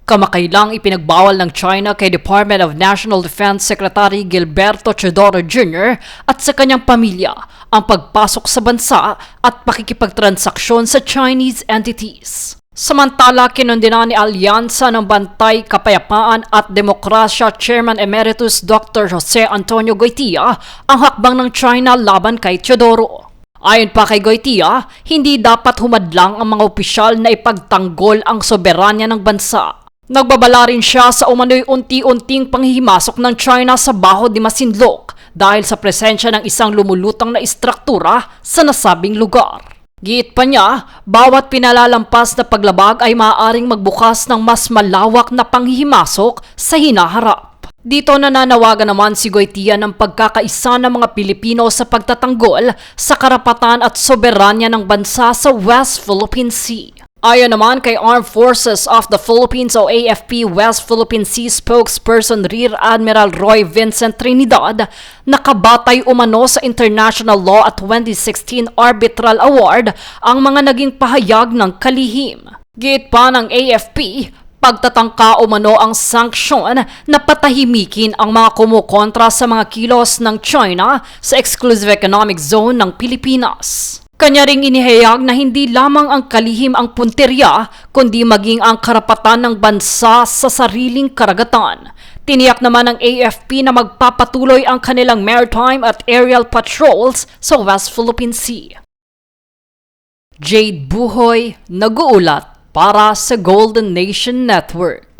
Kamakailang ipinagbawal ng China kay Department of National Defense Secretary Gilberto Teodoro Jr. at sa kanyang pamilya ang pagpasok sa bansa at pakikipagtransaksyon sa Chinese entities. Samantala, kinondena ni Alyansa ng Bantay, Kapayapaan at Demokrasya Chairman Emeritus Dr. Jose Antonio Goytia ang hakbang ng China laban kay Teodoro. Ayon pa kay Goytia, hindi dapat humadlang ang mga opisyal na ipagtanggol ang soberanya ng bansa. Nagbabala rin siya sa umano'y unti-unting panghihimasok ng China sa Baho de Masinloc dahil sa presensya ng isang lumulutang na istruktura sa nasabing lugar. Giit pa niya, bawat pinalalampas na paglabag ay maaaring magbukas ng mas malawak na panghihimasok sa hinaharap. Dito nananawagan naman si Goytia ng pagkakaisa ng mga Pilipino sa pagtatanggol sa karapatan at soberanya ng bansa sa West Philippine Sea. Ayon naman kay Armed Forces of the Philippines o AFP West Philippine Sea spokesperson Rear Admiral Roy Vincent Trinidad, nakabatay umano sa international law at 2016 Arbitral Award ang mga naging pahayag ng kalihim. Giit pa ng AFP, pagtatangka umano ang sanksyon na patahimikin ang mga kumukontra sa mga kilos ng China sa Exclusive Economic Zone ng Pilipinas. Kanya ring inihayag na hindi lamang ang kalihim ang punterya, kundi maging ang karapatan ng bansa sa sariling karagatan. Tiniyak naman ng AFP na magpapatuloy ang kanilang maritime at aerial patrols sa West Philippine Sea. Jade Buhoy, nag-uulat para sa Golden Nation Network.